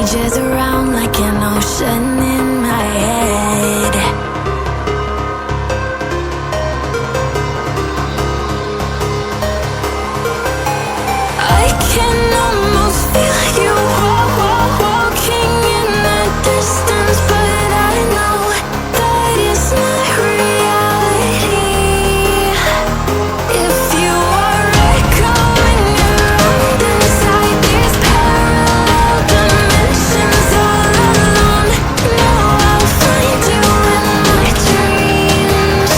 rages around like an ocean in my head. I can almost feel you walking in the distance, but I know that it's not reality. If you are echoing around inside these parallel dimensions all alone, know I'll find you in my dreams.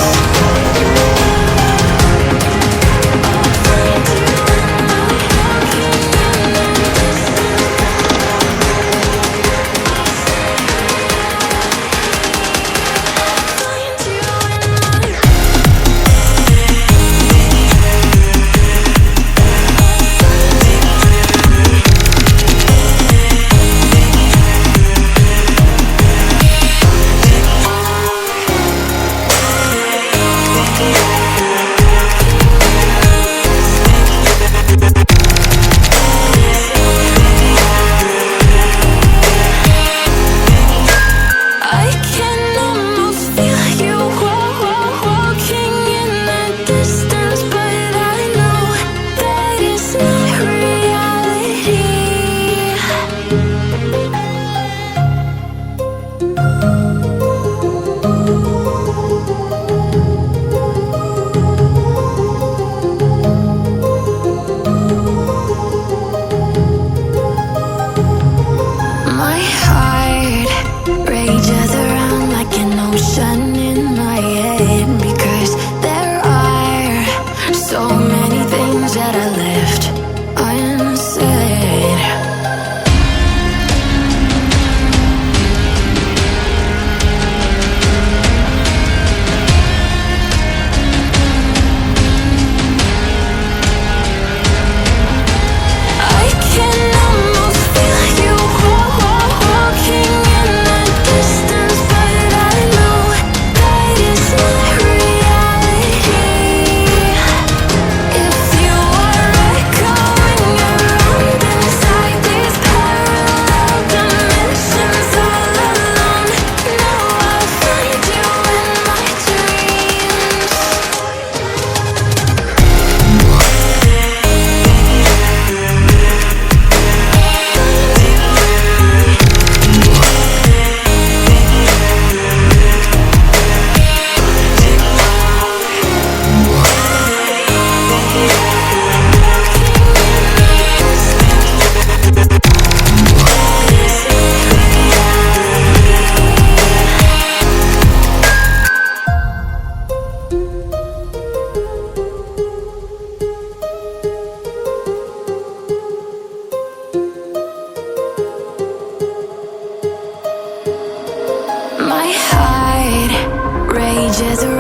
I'll find you in my walking in the I can almost feel you walking in the distance, but I know that it's not reality. My heart rages around like an ocean in my head, because there are so many things that I left unsaid. I can almost feel you walking in the distance, but I know that it's not reality. If you are echoing around inside these parallel dimensions all alone, know I'll find you in my dreams. My heart rages around